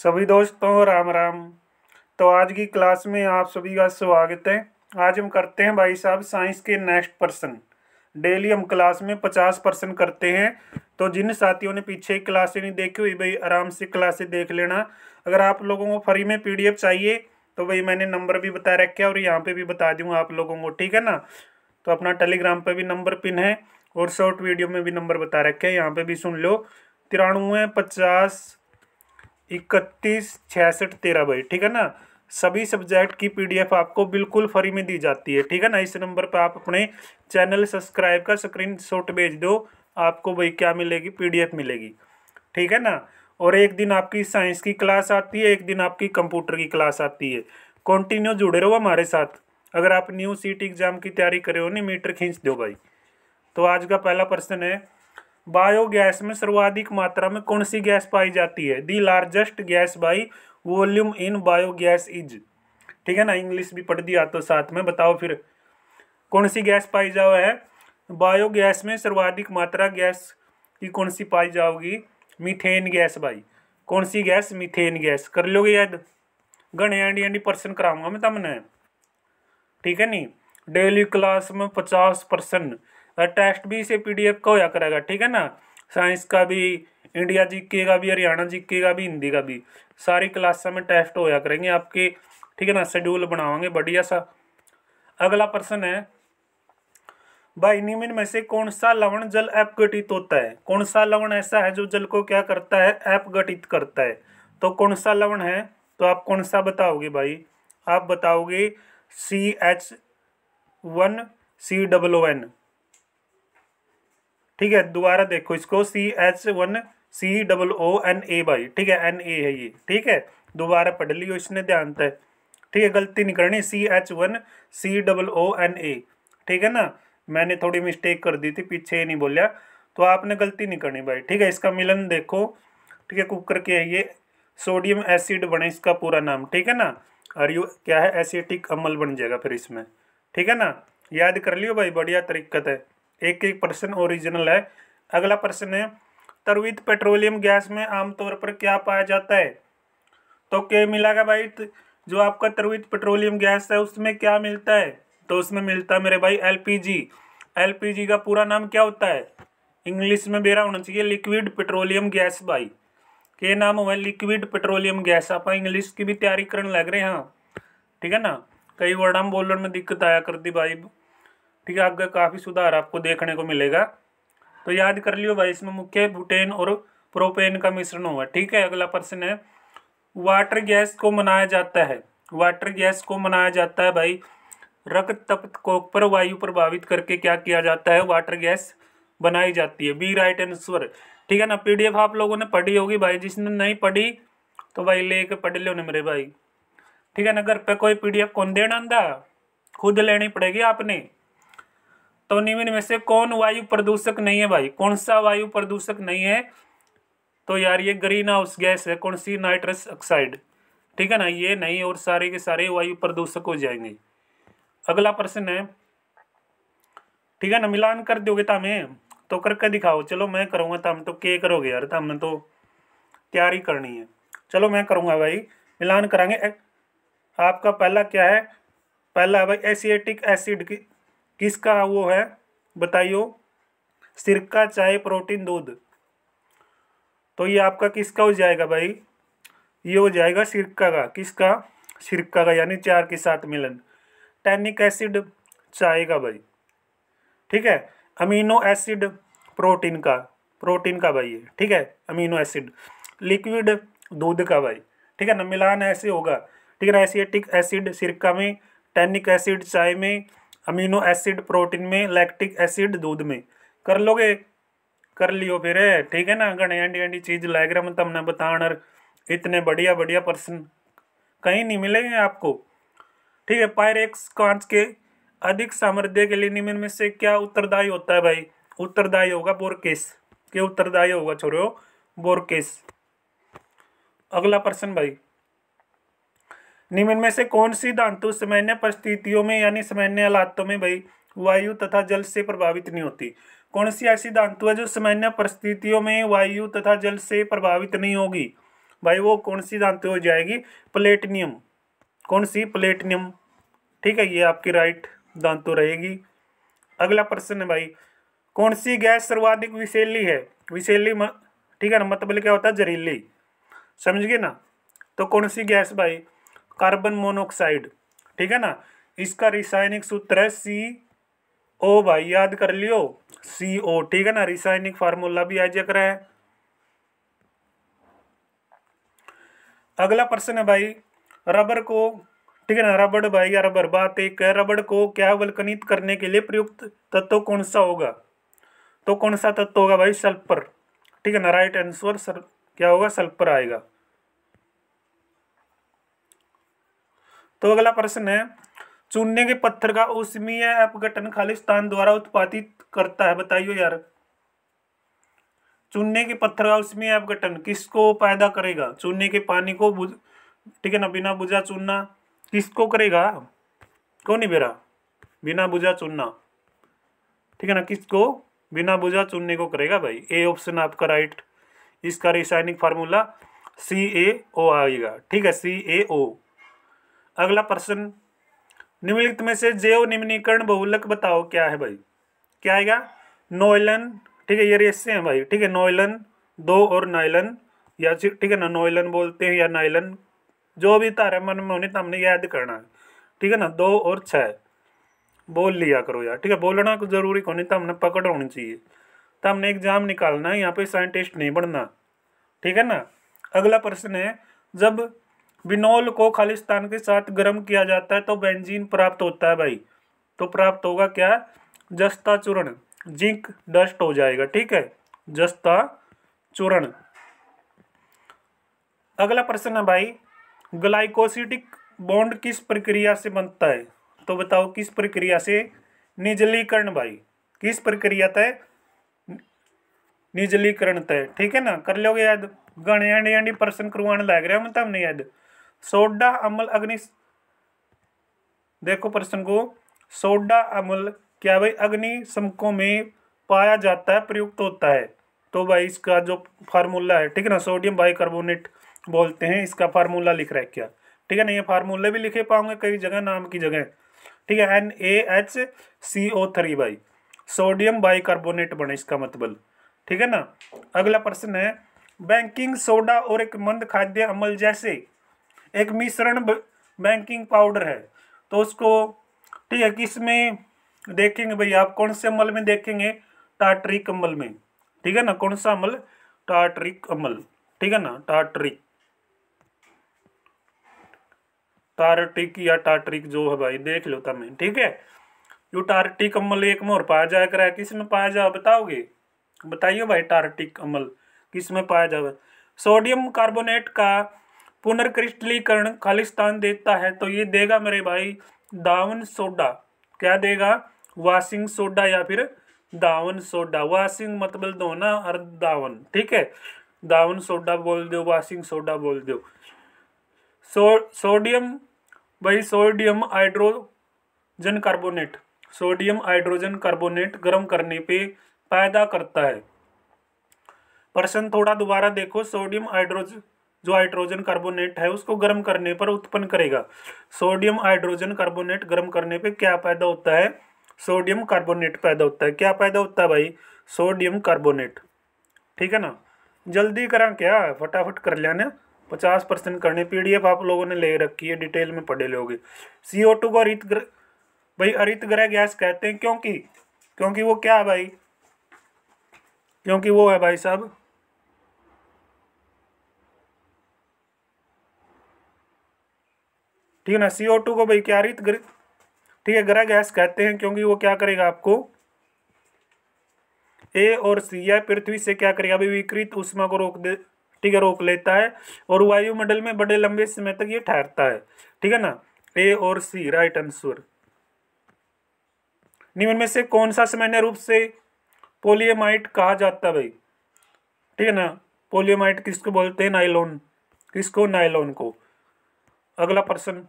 सभी दोस्तों राम राम। तो आज की क्लास में आप सभी का स्वागत है। आज हम करते हैं भाई साहब साइंस के नेक्स्ट पर्सन। डेली हम क्लास में 50% करते हैं। तो जिन साथियों ने पीछे क्लासें नहीं देखी हुई भाई आराम से क्लासें देख लेना। अगर आप लोगों को फ्री में पीडीएफ चाहिए तो भाई मैंने नंबर भी बता रखा है और यहाँ पे भी बता दूंगा आप लोगों को, ठीक है ना। तो अपना टेलीग्राम पे भी नंबर पिन है और शॉर्ट वीडियो में भी नंबर बता रखे हैं, यहाँ पे भी सुन लो। 93 50 61 66 13 भाई, ठीक है ना। सभी सब्जेक्ट की पीडीएफ आपको बिल्कुल फ्री में दी जाती है, ठीक है ना। इस नंबर पर आप अपने चैनल सब्सक्राइब का स्क्रीनशॉट भेज दो, आपको भाई क्या मिलेगी, पीडीएफ मिलेगी, ठीक है ना। और एक दिन आपकी साइंस की क्लास आती है, एक दिन आपकी कंप्यूटर की क्लास आती है। कंटिन्यू जुड़े रहो हमारे साथ। अगर आप न्यू सीटी एग्जाम की तैयारी करे हो नहीं, मीटर खींच दो भाई। तो आज का पहला प्रश्न है, बायोगैस में सर्वाधिक मात्रा में कौन सी गैस पाई जाती है। दी largest gas by volume in biogas is, ठीक है ना। इंग्लिश भी पढ़ दिया तो साथ में बताओ फिर कौन सी गैस पाई जाओ है। बायोगैस में सर्वाधिक मात्रा गैस की कौन सी पाई जाओगी, मीथेन गैस भाई। कौन सी गैस, मीथेन गैस। कर लोगे याद, गण एंडी पर्सन कराऊंगा मैं तमने, ठीक है नी। डेली क्लास में 50% टेस्ट भी इसे पीडीएफ का होया करेगा, ठीक है ना। साइंस का भी, इंडिया जीके का भी, हरियाणा जीके का भी, हिंदी का भी, सारी क्लास में टेस्ट होया करेंगे आपके, ठीक है ना। शेड्यूल बनावांगे बढ़िया सा। अगला प्रश्न है, भाई निम्न में से कौन सा लवण जल अपघटित होता है। कौन सा लवण ऐसा है जो जल को क्या करता है, अपघटित करता है। तो कौन सा लवण है, तो आप कौन सा बताओगे भाई। आप बताओगे CH1COON, ठीक है। दोबारा देखो इसको, CH1COONA भाई, ठीक है, Na है ये, ठीक है। दोबारा पढ़ लियो इसने ध्यान से, ठीक है, गलती नहीं करनी। CH1COONA, ठीक है ना। मैंने थोड़ी मिस्टेक कर दी थी, पीछे नहीं बोलिया, तो आपने गलती नहीं करनी भाई, ठीक है। इसका मिलन देखो, ठीक है, कुकर के है ये, सोडियम एसिड बने इसका पूरा नाम, ठीक है ना। और यू क्या है, एसिटिक अम्ल बन जाएगा फिर इसमें, ठीक है ना। याद कर लियो भाई, बढ़िया तरीकत है। एक एक प्रश्न ओरिजिनल है। अगला प्रश्न है, तरवित पेट्रोलियम गैस में आमतौर पर क्या पाया जाता है। तो क्या मिलेगा भाई, जो आपका तरवित पेट्रोलियम गैस है उसमें क्या मिलता है। तो उसमें मिलता है मेरे भाई एलपीजी। एलपीजी का पूरा नाम क्या होता है, इंग्लिश में बेरा होना चाहिए, लिक्विड पेट्रोलियम गैस भाई। के नाम हुआ लिक्विड पेट्रोलियम गैस। आप इंग्लिश की भी तैयारी करने लग रहे हैं, हाँ, ठीक है ना। कई वर्ड हम बोलने में दिक्कत आया करती भाई, ठीक है। आगे काफ़ी सुधार आपको देखने को मिलेगा। तो याद कर लियो भाई, इसमें मुख्य बुटेन और प्रोपेन का मिश्रण होगा, ठीक है। अगला प्रश्न है, वाटर गैस को मनाया जाता है। वाटर गैस को मनाया जाता है भाई, रक्त तपकों पर वायु प्रभावित करके क्या किया जाता है, वाटर गैस बनाई जाती है। बी राइट आंसर, ठीक है ना। पीडीएफ आप लोगों ने पढ़ी होगी भाई, जिसने नहीं पढ़ी तो भाई लेके पढ़ लो ना मेरे भाई, ठीक है ना। घर पे कोई पीडीएफ कौन देना आंदा, खुद लेनी पड़ेगी आपने। तो निम्न में से कौन वायु प्रदूषक नहीं है भाई, कौन सा वायु प्रदूषक नहीं है। तो यार ये ग्रीन हाउस गैस है, कौन सी, नाइट्रस ऑक्साइड, ठीक है ना। ये नहीं, और सारे के सारे वायु प्रदूषक हो जाएंगे। अगला प्रश्न है, ठीक है ना, मिलान कर दोगे तमें तो करके दिखाओ। चलो मैं करूंगा, तम तो क्या करोगे यार, तमने तो तैयारी करनी है। चलो मैं करूंगा भाई, मिलान करांगे। आपका पहला क्या है, पहला है भाई एसिटिक एसिड की, किसका वो है बताइयो, सिरका, चाय, प्रोटीन, दूध। तो ये आपका किसका हो जाएगा भाई, ये हो जाएगा सिरका का। किसका, सिरका का, यानी चार के साथ मिलन। टैनिक एसिड चाय का भाई, ठीक है। अमीनो एसिड प्रोटीन का, प्रोटीन का भाई ये, ठीक है, अमीनो एसिड। लिक्विड दूध का भाई, ठीक है ना। मिलान ऐसे होगा, ठीक है ना। एसिटिक एसिड सिरका में, टैनिक एसिड चाय में, अमीनो एसिड प्रोटीन में, लैक्टिक एसिड दूध में। कर लोगे, कर लियो फिर, ठीक है ना। घने एंडी एंडी चीज लग रहा मैं तमने बताना, इतने बढ़िया बढ़िया प्रश्न कहीं नहीं मिलेंगे आपको, ठीक है। पायरेक्स कांच के अधिक सामर्थ्य के लिए निम्न में से क्या उत्तरदायी होता है भाई। उत्तरदायी होगा बोरकेस, के उत्तरदायी होगा छोरो, बोरकेस। अगला प्रश्न भाई, निम्न में से कौन सी धातु सामान्य परिस्थितियों में, यानी सामान्य हालातों में भाई वायु तथा जल से प्रभावित नहीं होती। कौन सी ऐसी धातु है जो सामान्य परिस्थितियों में वायु तथा जल से प्रभावित नहीं होगी। भाई वो कौन सी धातु हो जाएगी, प्लेटिनियम। कौन सी, प्लेटिनियम। ठीक है, ये आपकी राइट धातु रहेगी। अगला प्रश्न है भाई, कौन सी गैस सर्वाधिक विषैली है। विषैली ठीक है ना, मतलब क्या होता है, जहरीली, समझ गए ना। तो कौन सी गैस भाई, कार्बन मोनोऑक्साइड। ठीक है ना, इसका रासायनिक सूत्र है CO भाई, याद कर लियो, CO। ठीक है ना, रासायनिक फार्मूला भी आ जा रहा है। अगला प्रश्न है भाई, रबर को, ठीक है ना, रबड़ भाई या रबर, बात एक है, रबड़ को क्या वल्कनित करने के लिए प्रयुक्त तत्व कौन सा होगा। तो कौन सा तत्व होगा भाई, सल्फर। ठीक है ना, राइट आंसर क्या होगा, सल्फर आएगा। तो अगला प्रश्न है, चूने के पत्थर का ऊष्मीय अपघटन खालिस्तान द्वारा उत्पादित करता है, बताइए यार। चूने के पत्थर का ऊष्मीय अपघटन किसको पैदा करेगा, चूने के पानी को ठीक है ना, बिना बुझा चूना किसको करेगा, कौन नहीं बेरा, बिना बुझा चूना। ठीक है ना, किसको, बिना बुझा चूने को करेगा भाई। ए ऑप्शन आपका राइट। इसका रासायनिक फार्मूला CaO आएगा। ठीक है, CaO। अगला प्रश्न, निम्नलिखित में से जैव निम्नीकरण बहुलक बताओ, क्या है भाई, क्या आएगा, नॉयलन। ठीक है, ये रेसे हैं भाई। ठीक है, नॉयलन 2 और नायलन, या ठीक है ना, नॉयलन बोलते हैं या नायलन, जो भी तारा मन में होने तो हमने याद करना है। ठीक है ना, 2 और 6 बोल लिया करो यार। ठीक है, बोलना को जरूरी को नहीं, तो हमने पकड़ होनी चाहिए, तो हमने एग्जाम निकालना है, यहाँ पे साइंटिस्ट नहीं बनना। ठीक है ना। अगला प्रश्न है, जब विनोल को खालिस्तान के साथ गर्म किया जाता है तो बेंजीन प्राप्त होता है भाई। तो प्राप्त होगा क्या, जस्ता चूर्ण, जिंक डस्ट हो जाएगा। ठीक है, जस्ता चूर्ण। अगला प्रश्न है भाई, ग्लाइकोसिडिक बॉन्ड किस प्रक्रिया से बनता है। तो बताओ किस प्रक्रिया से, निजलीकरण भाई, किस प्रक्रिया तय, निजलीकरण तय। ठीक है ना, कर लोगे याद, गणे प्रश्न करवाने लग रहा है मतलब नहीं याद। सोडा अम्ल अग्नि, देखो प्रश्न को, सोडा अम्ल क्या भाई अग्नि समकों में पाया जाता है, प्रयुक्त होता है। तो भाई इसका जो फार्मूला है, ठीक है ना, सोडियम बाइकार्बोनेट बोलते हैं, इसका फार्मूला लिख रहा है क्या। ठीक है ना, ये फार्मूले भी लिखे पाओगे कई जगह, नाम की जगह। ठीक है, NaHCO3 भाई, सोडियम बाइकार्बोनेट बने इसका मतलब। ठीक है ना। अगला प्रश्न है, बेकिंग सोडा और एक मंद खाद्य अम्ल जैसे एक मिश्रण बेकिंग पाउडर है, तो उसको, ठीक है, किस में देखेंगे भाई आप, कौन से अम्ल में देखेंगे, टार्टरिक अम्ल में। ठीक है ना, कौन सा अम्ल, टार्टरिक अम्ल। ठीक है ना, टार्टिक या टार्टरिक जो है भाई, देख लो तब में। ठीक है, यो टार्टिक अम्ल एक में और पाया जाया करा है, किस में पाया जाए बताओगे, बताइए भाई, टार्टिक अम्ल किस में पाया जाए। सोडियम कार्बोनेट का पुनर्क्रिस्टलीकरण खालिस्तान देता है, तो ये देगा मेरे भाई दावन सोडा। क्या देगा, वाशिंग सोडा या फिर दावन सोडा। वाशिंग मतलब धोना और दावन, ठीक है, दावन सोडा बोल दो, वाशिंग सोडा बोल दो। सोडियम भाई, sodium hydrogen carbonate, sodium hydrogen carbonate गर्म करने पे पैदा करता है। प्रश्न थोड़ा दोबारा देखो, सोडियम हाइड्रोजन, जो हाइड्रोजन कार्बोनेट है उसको गर्म करने पर उत्पन्न करेगा। सोडियम हाइड्रोजन कार्बोनेट गर्म करने पे क्या पैदा होता है, सोडियम कार्बोनेट पैदा होता है। क्या पैदा होता है भाई, सोडियम कार्बोनेट। ठीक है ना, जल्दी करा क्या, फटाफट कर लेना, 50% करने। PDF आप लोगों ने ले रखी है, डिटेल में पढ़े लोगे। CO2 को हरित गृह गैस कहते हैं, क्योंकि वो क्या है भाई, क्योंकि वो है भाई साहब, ठीक है ना, CO2 को भाई क्या हरित गृह, ठीक है, गृह गैस कहते हैं, क्योंकि वो क्या करेगा आपको, A और C है, पृथ्वी से क्या करेगा भाई, विकृत ऊष्मा को रोक दे, ठीक है, रोक लेता है, और वायुमंडल में बड़े लंबे समय तक ये ठहरता है। ठीक है ना, A और C राइट आंसर। निम्न में से कौन सा सामान्य रूप से पोलियमाइट कहा जाता है भाई, ठीक है ना, पोलियमाइट किसको बोलते हैं, नायलॉन, किसको, नायलॉन को। अगला प्रश्न,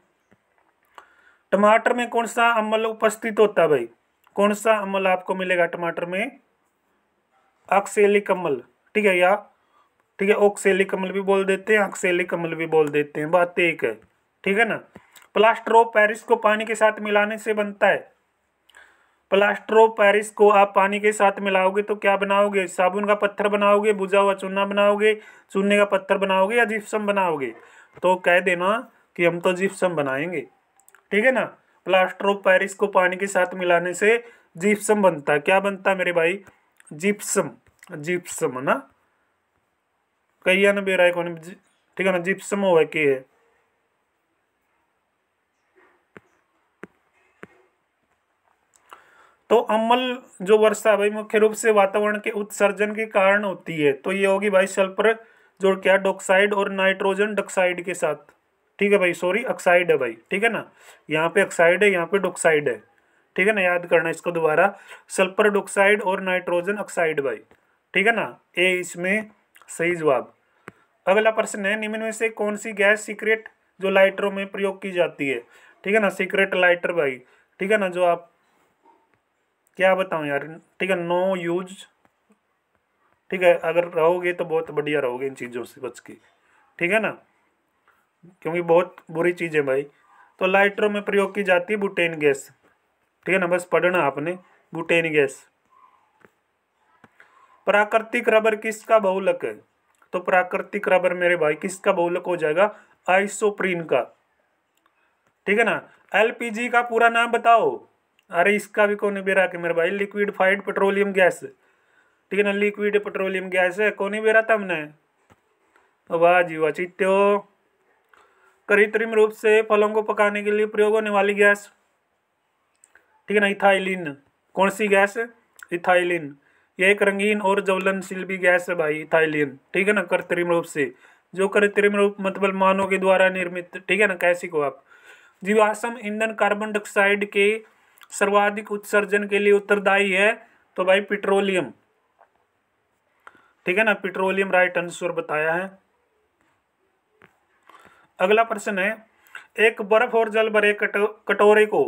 टमाटर में कौन सा अम्ल उपस्थित होता है भाई, कौन सा अम्ल आपको मिलेगा टमाटर में, ऑक्सैलिक अम्ल, ठीक है, या ठीक है, ऑक्सैलिक अम्ल भी बोल देते हैं, ऑक्सैलिक अम्ल भी बोल देते हैं, बात एक है, ठीक है ना। प्लास्टर ऑफ पेरिस को पानी के साथ मिलाने से बनता है, प्लास्टर ऑफ पेरिस को आप पानी के साथ मिलाओगे तो क्या बनाओगे, साबुन का पत्थर बनाओगे, बुझा हुआ चूना बनाओगे, चूने का पत्थर बनाओगे या जिप्सम बनाओगे, तो कह देना कि हम तो जिप्सम बनाएंगे, ठीक है ना। प्लास्टर ऑफ पेरिस को पानी के साथ मिलाने से जिप्सम बनता है, क्या बनता है मेरे भाई, जिप्सम, जिप्सम ना, कही ना बेरा कौन, ठीक है ना, जिप्सम हो के है। तो अम्ल जो वर्षा भाई मुख्य रूप से वातावरण के उत्सर्जन के कारण होती है, तो ये होगी भाई सल्फर जोड़ क्या, डॉक्साइड और नाइट्रोजन डाइऑक्साइड के साथ, ठीक है भाई, सॉरी ऑक्साइड है भाई, ठीक है ना, यहाँ पे ऑक्साइड है, यहाँ पे डॉक्साइड है, ठीक है ना, याद करना इसको दोबारा, सल्फर डाइऑक्साइड और नाइट्रोजन ऑक्साइड भाई, ठीक है ना, ए इसमें सही जवाब। अगला प्रश्न है, निम्न में से कौन सी गैस सीक्रेट जो लाइटरों में प्रयोग की जाती है, ठीक है ना, सीक्रेट लाइटर भाई, ठीक है ना, जो आप क्या बताऊं यार, ठीक है, नो यूज, ठीक है, अगर रहोगे तो बहुत बढ़िया रहोगे इन चीज़ों से बच के, ठीक है ना, क्योंकि बहुत बुरी चीज़ है भाई। तो लाइटरों में प्रयोग की जाती है बुटेन गैस, ठीक है ना, बस पढ़ना आपने, बुटेन गैस। प्राकृतिक रबर किसका बहुलक है, तो प्राकृतिक रबर मेरे भाई किसका बहुलक हो जाएगा, आइसोप्रीन का, ठीक है ना। एलपीजी का पूरा नाम बताओ, अरे इसका भी कौन बेरा के मेरे भाई, लिक्विडिफाइड पेट्रोलियम गैस, ठीक है ना, लिक्विड पेट्रोलियम गैस है, कौन बेरा था हमने, वाह जी वाह चित्तो। कृत्रिम रूप से फलों को पकाने के लिए प्रयोग होने वाली गैस, ठीक है ना, इथाइलिन, कौन सी गैस, इथाइलिन, ये एक रंगीन और ज्वलनशील भी गैस है भाई, इथाइलिन, ठीक है ना, कृत्रिम रूप से, जो कृत्रिम रूप मतलब मानव के द्वारा निर्मित, ठीक है ना, कैसी को आप, जीवाश्म ईंधन कार्बन डाइऑक्साइड के सर्वाधिक उत्सर्जन के लिए उत्तरदायी है, तो भाई पेट्रोलियम, ठीक है ना, पेट्रोलियम राइट आंसर बताया है। अगला प्रश्न है, एक बर्फ और जल भरे कटोरे को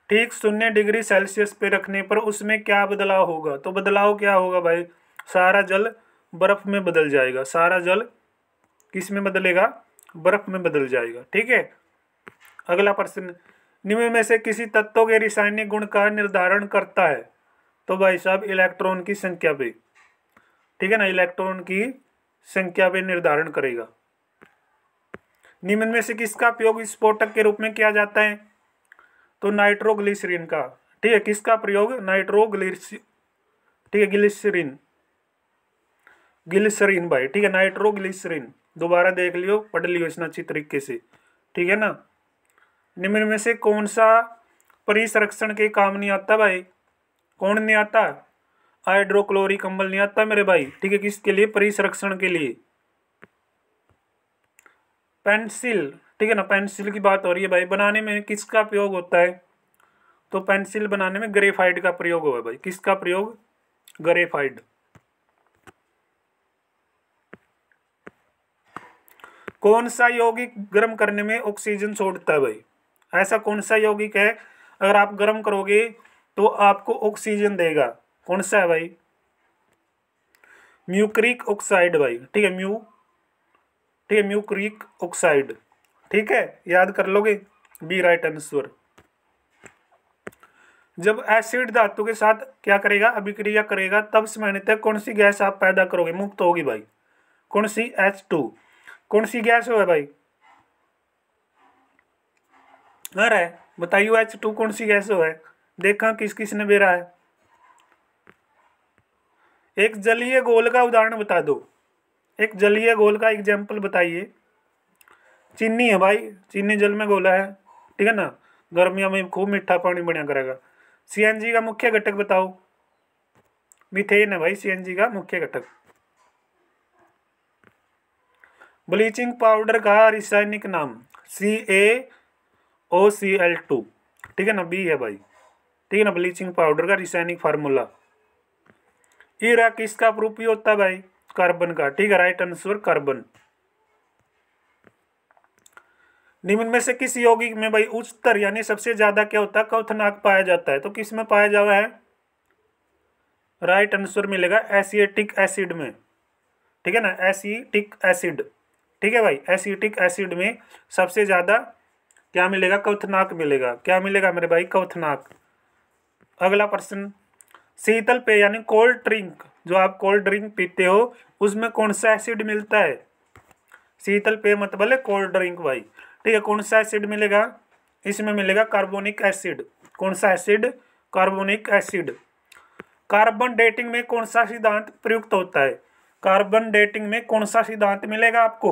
ठीक 0 डिग्री सेल्सियस पे रखने पर उसमें क्या बदलाव होगा, तो बदलाव क्या होगा भाई, सारा जल बर्फ में बदल जाएगा, सारा जल किस में बदलेगा, बर्फ में बदल जाएगा, ठीक है। अगला प्रश्न, निम्न में से किसी तत्व के रासायनिक गुण का निर्धारण करता है, तो भाई साहब इलेक्ट्रॉन की संख्या पे, ठीक है ना, इलेक्ट्रॉन की संख्या पे निर्धारण करेगा। निम्न में से किसका उपयोग विस्फोटक के रूप में किया जाता है, तो नाइट्रोग्लिसरीन का, ठीक है, किसका प्रयोग, नाइट्रोग्लिसरीन, ठीक है, ग्लिसरीन, ग्लिसरीन भाई, ठीक है, नाइट्रोग्लिसरीन, दोबारा देख लियो, पढ़ लियो इसने अच्छी तरीके से, ठीक है ना। निम्न में से कौन सा परिसंरक्षण के काम नहीं आता भाई, कौन नहीं आता, हाइड्रोक्लोरिक अम्ल नहीं आता मेरे भाई, ठीक है, किसके लिए, परिसंरक्षण के लिए। पेंसिल, ठीक है ना, पेंसिल की बात हो रही है भाई, बनाने में किसका प्रयोग होता है, तो पेंसिल बनाने में ग्रेफाइट का प्रयोग हुआ भाई, किसका प्रयोग, ग्रेफाइट। कौन सा यौगिक गर्म करने में ऑक्सीजन छोड़ता है भाई, ऐसा कौन सा यौगिक है अगर आप गर्म करोगे तो आपको ऑक्सीजन देगा, कौन सा है भाई, म्यूक्रिक ऑक्साइड भाई, ठीक है, ठीक है, म्यूक्रिक ऑक्साइड, ठीक है, याद कर लोगे, बी राइट आंसर। जब एसिड धातु के साथ क्या करेगा, अभिक्रिया करेगा, तब सामान्यतः कौन सी गैस आप पैदा करोगे, मुक्त होगी भाई, कौन सी, H2, कौन सी गैस हो है भाई, अरे बताइए H2 कौन सी गैस हो है, देखा किस किस ने बेरा है, एक जलीय घोल का उदाहरण बता दो, एक जलीय घोल का एग्जाम्पल बताइए, चीनी है भाई, चीनी जल में घोला है, ठीक है ना, गर्मियों में खूब मीठा पानी बना करेगा। सीएनजी का मुख्य घटक बताओ, मीथेन है भाई सीएनजी का मुख्य घटक। ब्लीचिंग पाउडर का रासायनिक नाम, CaOCl2, ठीक है ना, बी है भाई, ठीक है ना, ब्लीचिंग पाउडर का रासायनिक फार्मूला। ईरा किसका प्रूफ होता है भाई, कार्बन का, ठीक है, राइट आंसर कार्बन। निम्न में से किस यौगिक में भाई उच्चतर यानी सबसे ज्यादा क्या होता है, क्वथनांक पाया जाता है, तो किस में पाया जावा है, राइट आंसर मिलेगा एसिएटिक एसिड में, ठीक है ना, एसिटिक एसिड। ठीक है भाई, एसिटिक एसिड में सबसे ज़्यादा क्या मिलेगा, क्वथनाक मिलेगा। क्या मिलेगा मेरे भाई, क्वथनाक। अगला प्रश्न, शीतल पेय यानी कोल्ड ड्रिंक, जो आप कोल्ड ड्रिंक पीते हो उसमें कौन सा एसिड मिलता है। शीतल पेय मतलब है कोल्ड ड्रिंक भाई। ठीक है, कौन सा एसिड मिलेगा, इसमें मिलेगा कार्बोनिक एसिड। कौन सा acid, carbonic acid. Carbon dating में कौन सा सिद्धांत प्रयुक्त होता है, कार्बन डेटिंग में कौन सा सिद्धांत मिलेगा आपको,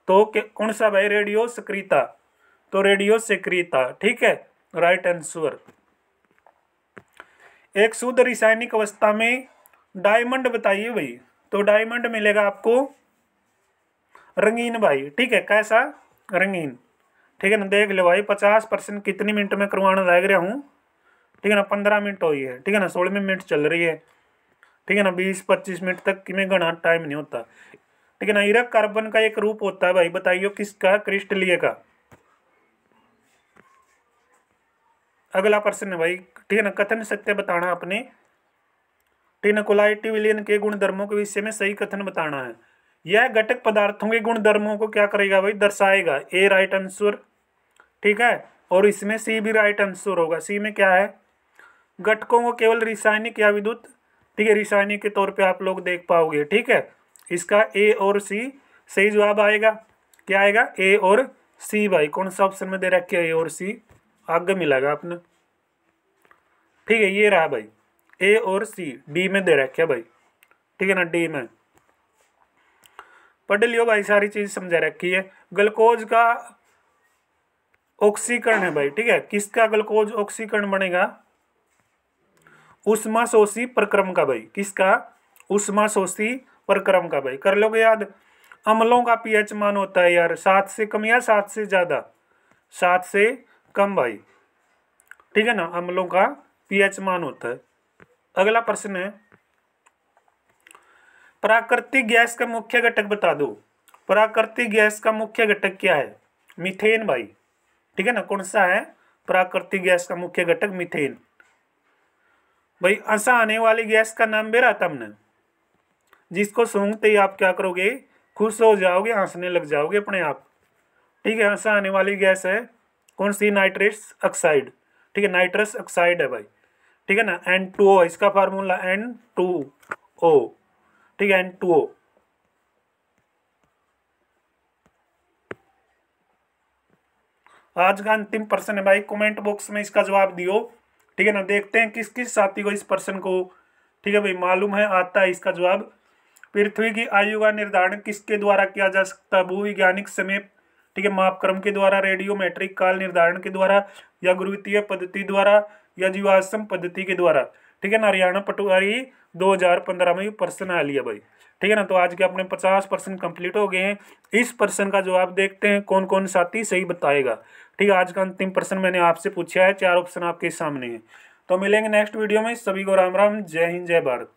तो कौन सा भाई, रेडियो सक्रियता। तो रेडियो सक्रियता, ठीक है, राइट आंसर। एक शुद्ध रासायनिक अवस्था में डायमंड बताइए भाई, तो डायमंड मिलेगा आपको रंगीन भाई। ठीक है, कैसा, रंगीन। ठीक है ना, देख लो भाई 50% कितनी मिनट में करवाना लग रहा हूँ। ठीक है ना, 15 मिनट हुई है। ठीक है ना, 16 मिनट चल रही है। ठीक है ना, 20-25 मिनट तक कि में घना टाइम नहीं होता। ठीक है ना, हीरक कार्बन का एक रूप होता है भाई, बताइए किसका, क्रिस्टलीय का। अगला प्रश्न है भाई, ठीक है ना, कथन सत्य बताना आपने। ठीक है, कोलाइटी विलयन के गुण धर्मों के विषय में सही कथन बताना है। यह घटक पदार्थों के गुण धर्मों को क्या करेगा भाई, दर्शाएगा। ए राइट आंसर। ठीक है, और इसमें सी भी राइट आंसर होगा। सी में क्या है, घटकों को केवल रासायनिक या विद्युत, ठीक है, रासायनिक के तौर पे आप लोग देख पाओगे। ठीक है, इसका ए और सी सही जवाब आएगा। क्या आएगा, ए और सी भाई। कौन सा ऑप्शन में दे रखे ए और सी, आगे मिलेगा आपने। ठीक है, ये रहा भाई, ए और सी डी में दे रखे भाई। ठीक है ना, डी में पढ़ लियो भाई, सारी चीज समझा रखी है। ग्लूकोज का ऑक्सीकरण है भाई। ठीक है, किसका ग्लूकोज ऑक्सीकरण बनेगा, उष्माशोषी प्रक्रम का भाई। किसका, उष्माशोषी प्रक्रम का भाई। कर लोगे याद। अम्लों का पीएच मान होता है यार 7 से कम या 7 से ज्यादा, 7 से कम भाई। ठीक है ना, अम्लों का पीएच मान होता है। अगला प्रश्न है, प्राकृतिक गैस का मुख्य घटक बता दो। प्राकृतिक गैस का मुख्य घटक क्या है, मीथेन भाई। ठीक है ना, कौन सा है प्राकृतिक गैस का मुख्य घटक, मीथेन भाई। हंसा आने वाली गैस का नाम भी रहता हमने, जिसको सूंघते ही आप क्या करोगे, खुश हो जाओगे, हंसने लग जाओगे अपने आप। ठीक है, हंसा आने वाली गैस है कौन सी, नाइट्रस ऑक्साइड। ठीक है, नाइट्रस ऑक्साइड है भाई। ठीक है ना, N2O इसका फार्मूला N2O। ठीक है, N2O। आज का अंतिम प्रश्न है भाई, कमेंट बॉक्स में इसका जवाब दियो। ठीक है ना, देखते हैं किस किस साथी को इस प्रश्न को, ठीक है भाई, मालूम है, आता है इसका जवाब। पृथ्वी की आयु का निर्धारण किसके द्वारा किया जा सकता है, भूवैज्ञानिक समय, ठीक है, मापक्रम के द्वारा, रेडियोमेट्रिक काल निर्धारण के द्वारा, या गुरुत्वीय पद्धति द्वारा, या जीवाश्म पद्धति के द्वारा। ठीक है ना, हरियाणा पटवारी 2015 में प्रश्न आ लिया भाई। ठीक है ना, तो आज के अपने 50% कंप्लीट हो गए हैं। इस प्रश्न का जवाब देखते हैं कौन कौन साथी सही बताएगा। ठीक है, आज का अंतिम प्रश्न मैंने आपसे पूछा है, 4 ऑप्शन आपके सामने है। तो मिलेंगे नेक्स्ट वीडियो में, सभी को राम राम, जय हिंद, जय भारत।